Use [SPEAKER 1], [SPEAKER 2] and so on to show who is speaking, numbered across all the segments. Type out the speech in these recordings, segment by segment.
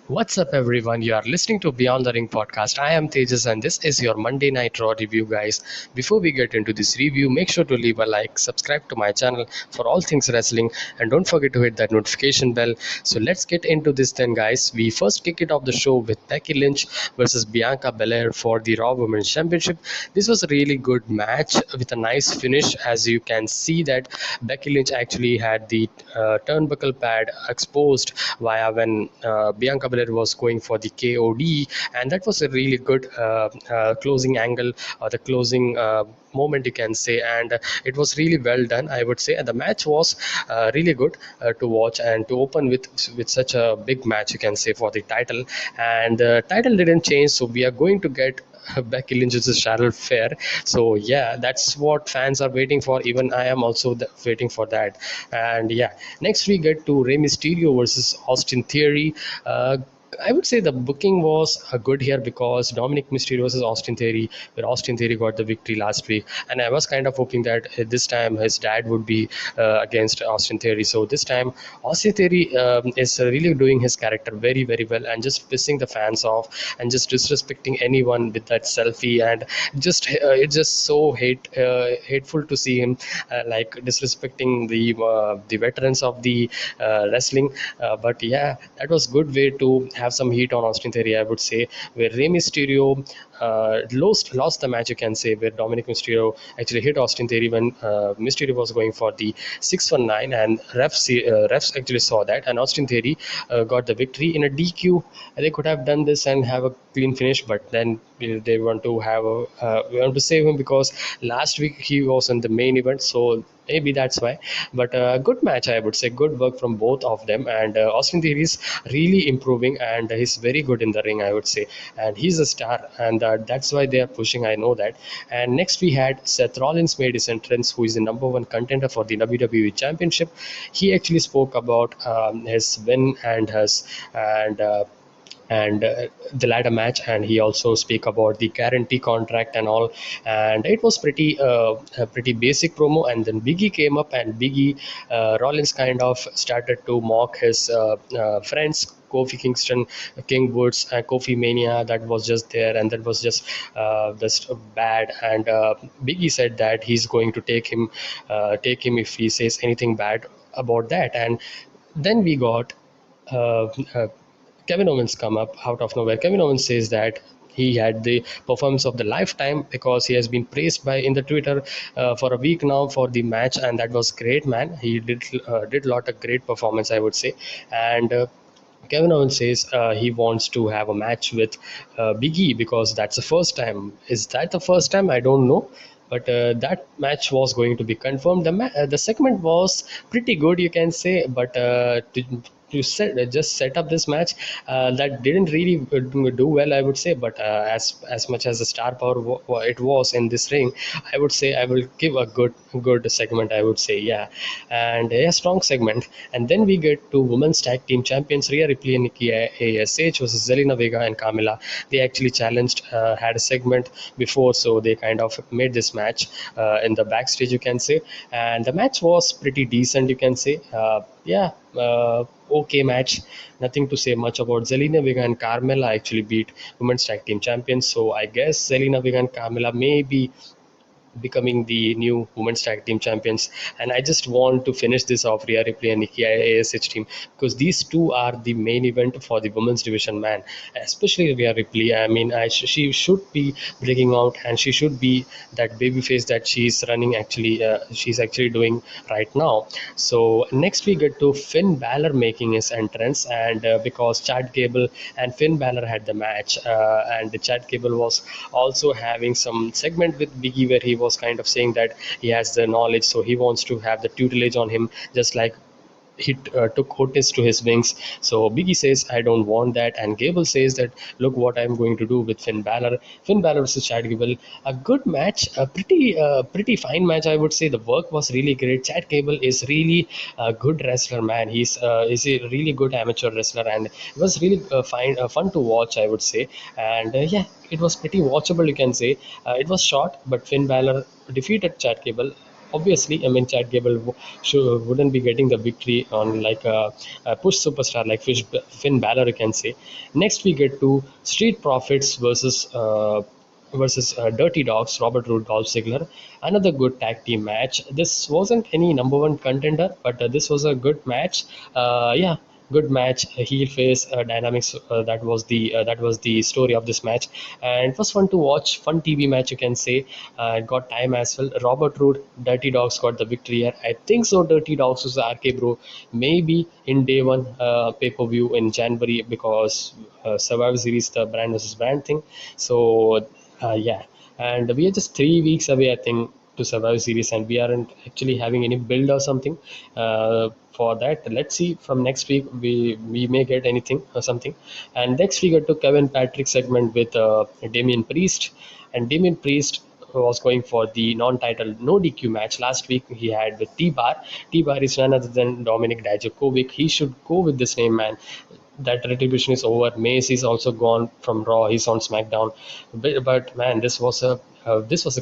[SPEAKER 1] What's up, everyone? You are listening to Beyond the Ring podcast. I am Thejas, and this is your Monday Night Raw review, guys. Before we get into this review, make sure to leave a like, subscribe to my channel for all things wrestling, and don't forget to hit that notification bell. So let's get into this then, guys. We first kick it off the show with Becky Lynch versus Bianca Belair for the Raw Women's Championship. This was a really good match with a nice finish, as you can see that Becky Lynch actually had the turnbuckle pad exposed via when Bianca Belair was going for the KOD, and that was a really good closing angle or the closing moment, you can say, and it was really well done, I would say. And the match was really good to watch and to open with such a big match, you can say, for the title. And the title didn't change, so we are going to get Becky Lynch versus Charlotte Fair. So yeah, that's what fans are waiting for. Even I am also waiting for that. And yeah, next we get to Rey Mysterio versus Austin Theory. I would say the booking was good here because Dominic Mysterio versus Austin Theory, where Austin Theory got the victory last week, and I was kind of hoping that this time his dad would be against Austin Theory. So this time Austin Theory is really doing his character very very well and just pissing the fans off and just disrespecting anyone with that selfie, and just it's just so hateful to see him like disrespecting the veterans of the wrestling. But yeah, that was good way to have some heat on Austin Theory, I would say, where Rey Mysterio lost the match, you can say, where Dominic Mysterio actually hit Austin Theory when Mysterio was going for the 619, and refs actually saw that, and Austin Theory got the victory in a DQ. They could have done this and have a clean finish, but then they want to have we want to save him because last week he was in the main event, so maybe that's why. But good match, I would say. Good work from both of them, and Austin Theory is really improving, and he's very good in the ring, I would say. And he's a star, and that's why they are pushing. I know that. And next we had Seth Rollins made his entrance, who is the number one contender for the WWE Championship. He actually spoke about his win and his and the ladder match, and he also speak about the guarantee contract and all, and it was a pretty basic promo. And then BigE came up, and BigE Rollins kind of started to mock his friends Kofi Kingston, King Woods, and Kofi Mania, that was just there, and that was just bad. And Biggie said that he's going to take him if he says anything bad about that. And then we got uh, uh, Kevinowens come up out of nowhere. Kevinowens says that he had the performance of the lifetime because he has been praised by in the Twitter for a week now for the match, and that was great, man. He did a lot of great performance, I would say. And Kevin Owens says he wants to have a match with Big E because that's the first time. Is that the first time? I don't know. But that match was going to be confirmed. The segment was pretty good, you can say, but just set up this match that didn't really do well, I would say. But as much as the star power it was in this ring, I would say I will give a good segment, I would say. Yeah, and a strong segment. And then we get to women's tag team champions Rhea Ripley and Nikki Ash versus Zelina Vega and Carmella. They actually challenged, had a segment before, so they kind of made this match in the backstage, you can say. And the match was pretty decent, you can say. Yeah, okay match. Nothing to say much about. Zelina Vega and Carmella actually beat women's tag team champions, so I guess Zelina Vega and Carmella may be becoming the new women's tag team champions. And I just want to finish this off, Rhea Ripley and Nikki Ash team, because these two are the main event for the women's division, man. Especially Rhea Ripley. I mean, she should be breaking out, and she should be that baby face that she's running actually. She's actually doing right now. So next we get to Finn Balor making his entrance, and because Chad Gable and Finn Balor had the match, and Chad Gable was also having some segment with Biggie where he was kind of saying that he has the knowledge, so he wants to have the tutelage on him, just like he took Otis to his wings. So Biggie says, I don't want that. And Gable says that, look what I'm going to do with Finn Balor. Finn Balor versus Chad Gable. A good match, a pretty fine match, I would say. The work was really great. Chad Gable is really a good wrestler, man. He's a really good amateur wrestler, and it was really fun to watch, I would say. And yeah, it was pretty watchable, you can say. It was short, but Finn Balor defeated Chad Gable obviously, I mean, Chad Gable wouldn't be getting the victory on like a push superstar like Finn Balor, you can say. Next, we get to Street Profits versus Dirty Dogs, Robert Roode, Dolph Ziggler. Another good tag team match. This wasn't any number one contender, but this was a good match. Yeah, good match, heel face dynamics. That was the story of this match, and it was fun to watch. Fun TV match, you can say. It got time as well. Robert Roode, Dirty Dogs got the victory here. I think so. Dirty Dogs was the RK Bro, maybe in day one pay per view in January, because Survivor Series, the brand versus brand thing. So yeah, and we are just 3 weeks away, I think, to Survivor Series, and we aren't actually having any build or something for that. Let's see from next week. We may get anything or something. And next we get to Kevin Patrick segment with Damian Priest, and Damian Priest was going for the non-title no DQ match. Last week he had with T-Bar. T-Bar is none other than Dominic Dijakovic. He should go with this name, man. That retribution is over. Mace is also gone from Raw. He's on SmackDown. But man, this was a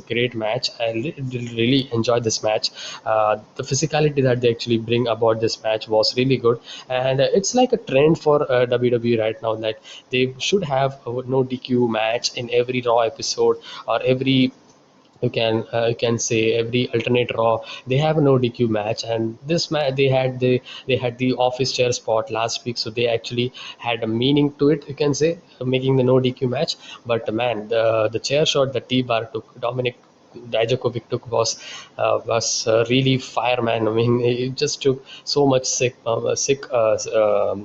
[SPEAKER 1] great match. I really enjoyed this match. The physicality that they actually bring about this match was really good, and it's like a trend for WWE right now. Like they should have a no DQ match in every Raw episode, or every, you can say, every alternate Raw they have a no DQ match. And this match they had the office chair spot last week, so they actually had a meaning to it, you can say, making the no DQ match. But man, the chair shot that T-Bar took, Dominic Dijakovic took, was really fire, man. I mean, it just took so much sick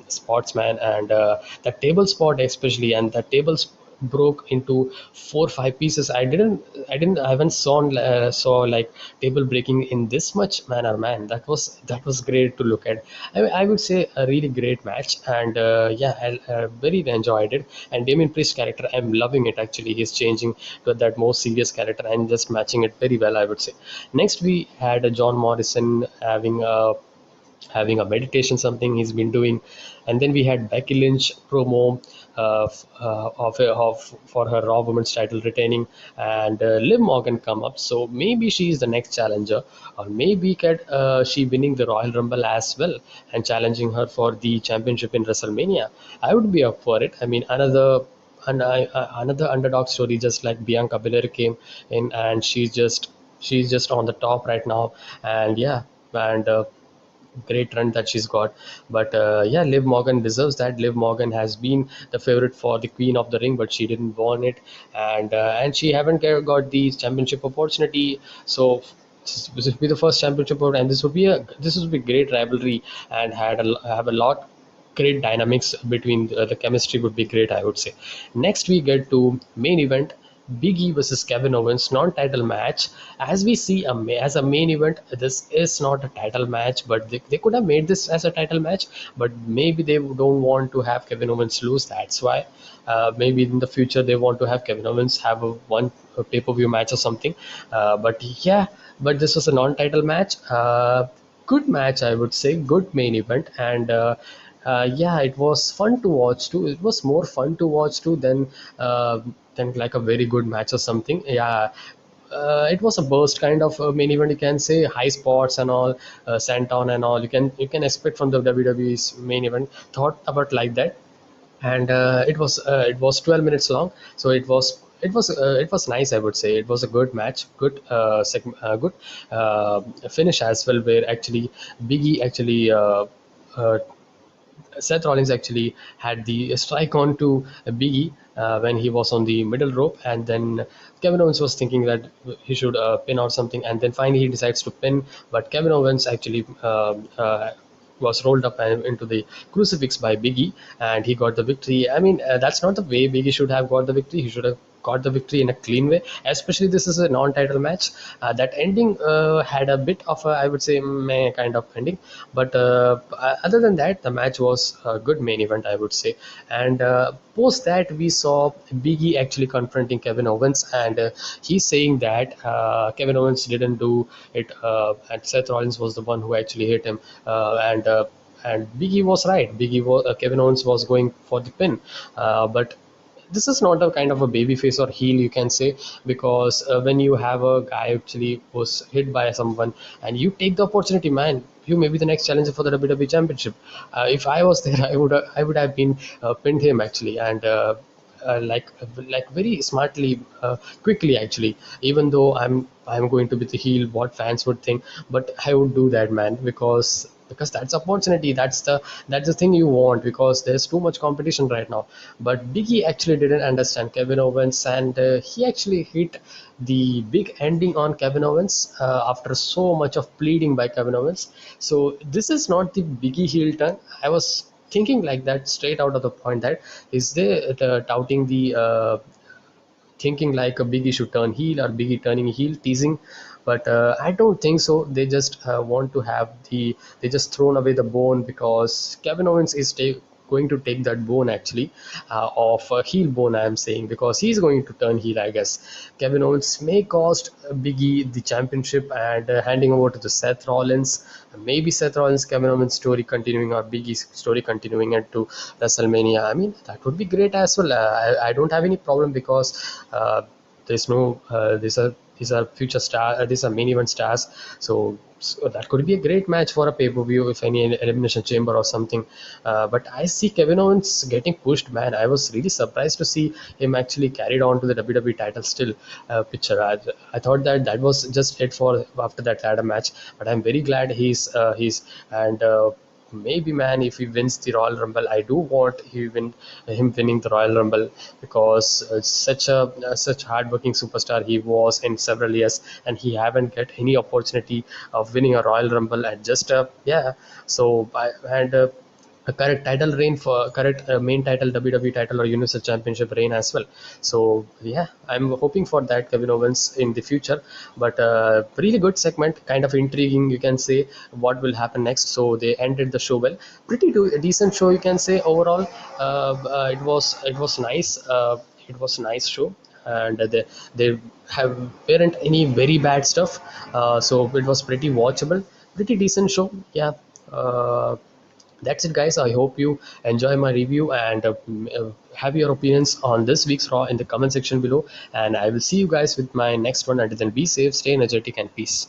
[SPEAKER 1] spots, man. And that table spot especially, and that tables broke into 4 or 5 pieces. I haven't saw like table breaking in this much manner, man. That was great to look at. I would say a really great match, and yeah, I very enjoyed it. And Damien Priest character, I'm loving it actually. He's changing to that more serious character and just matching it very well, I would say. Next we had John Morrison having a meditation, something he's been doing. And then we had Becky Lynch promo of for her Raw Women's title retaining, and Liv Morgan come up. So maybe she is the next challenger, or maybe she winning the Royal Rumble as well and challenging her for the championship in WrestleMania. I would be up for it. I mean, another underdog story, just like Bianca Belair came in, and she's just on the top right now. And yeah, and great run that she's got. But yeah, Liv Morgan deserves that. Liv Morgan has been the favorite for the Queen of the Ring, but she didn't won it, and she haven't got the championship opportunity. So this would be the first championship, and this would be great rivalry, and have a lot great dynamics between the chemistry would be great, I would say. Next we get to main event, BigE versus Kevinowens non-title match. As we see as a main event, this is not a title match, but they could have made this as a title match, but maybe they don't want to have Kevin Owens lose. That's why maybe in the future they want to have Kevin Owens have a pay-per-view match or something. But yeah, but this was a non-title match. Good match, I would say. Good main event, and yeah, it was fun to watch too. It was more fun to watch too than like a very good match or something. Yeah, it was a burst kind of main event, you can say. High spots and all, Santon and all. You can expect from the WWE's main event. Thought about like that, and it was 12 minutes long, so it was nice, I would say. It was a good match, good good finish as well, where actually Biggie actually Seth Rollins actually had the strike on to BigE when he was on the middle rope, and then Kevin Owens was thinking that he should pin or something, and then finally he decides to pin, but Kevin Owens actually was rolled up into the crucifix by BigE, and he got the victory. I mean, that's not the way BigE should have got the victory. He should have got the victory in a clean way, especially this is a non-title match. That ending had a bit of a, I would say, meh kind of ending, but other than that, the match was a good main event, I would say. And post that, we saw BigE actually confronting Kevin Owens, and he's saying that Kevin Owens didn't do it, and Seth Rollins was the one who actually hit him, and BigE was right. Kevin Owens was going for the pin, but this is not a kind of a baby face or heel, you can say, because when you have a guy actually was hit by someone and you take the opportunity, man, you may be the next challenger for the WWE Championship. If I was there, I would have been pinned him actually, and like very smartly, quickly actually. Even though I'm going to be the heel, what fans would think, but I would do that, man, because that's opportunity, that's the thing you want, because there's too much competition right now. But BigE actually didn't understand Kevin Owens, and he actually hit the big ending on Kevin Owens after so much of pleading by Kevin Owens. So this is not the BigE heel turn. I was thinking like that straight out of the point, that is they touting the thinking like a Biggie should turn heel or Biggie turning heel, teasing. But I don't think so. They just want to have they just thrown away the bone, because Kevin Owens is going to take that bone actually, of a heel bone, I am saying, because he's going to turn heel, I guess. Kevin Owens may cost Biggie the championship and handing over to the Seth Rollins. Maybe Seth Rollins, Kevin Owens story continuing, or Biggie's story continuing into WrestleMania. I mean, that would be great as well. I don't have any problem, because there's no these are future star, these are main event stars. So that could be a great match for a pay-per-view, if any elimination chamber or something. But I see Kevin Owens getting pushed, man. I was really surprised to see him actually carried on to the WWE title still picture. I thought that that was just it for after that ladder match, but I'm very glad he's and maybe, man, if he wins the Royal Rumble, I do want him winning the Royal Rumble, because such hardworking superstar he was in several years, and he haven't get any opportunity of winning a Royal Rumble, and just yeah. So I and a correct title reign, for correct main title, WWE title or Universal Championship reign as well. So yeah, I'm hoping for that, Kevin Owens, in the future. But really good segment, kind of intriguing, you can say, what will happen next. So they ended the show well, pretty decent show, you can say, overall. It was nice. It was a nice show, and they have weren't any very bad stuff. So it was pretty watchable, pretty decent show. Yeah. That's it, guys. I hope you enjoy my review, and have your opinions on this week's Raw in the comment section below. And I will see you guys with my next one. Until then, be safe, stay energetic, and peace.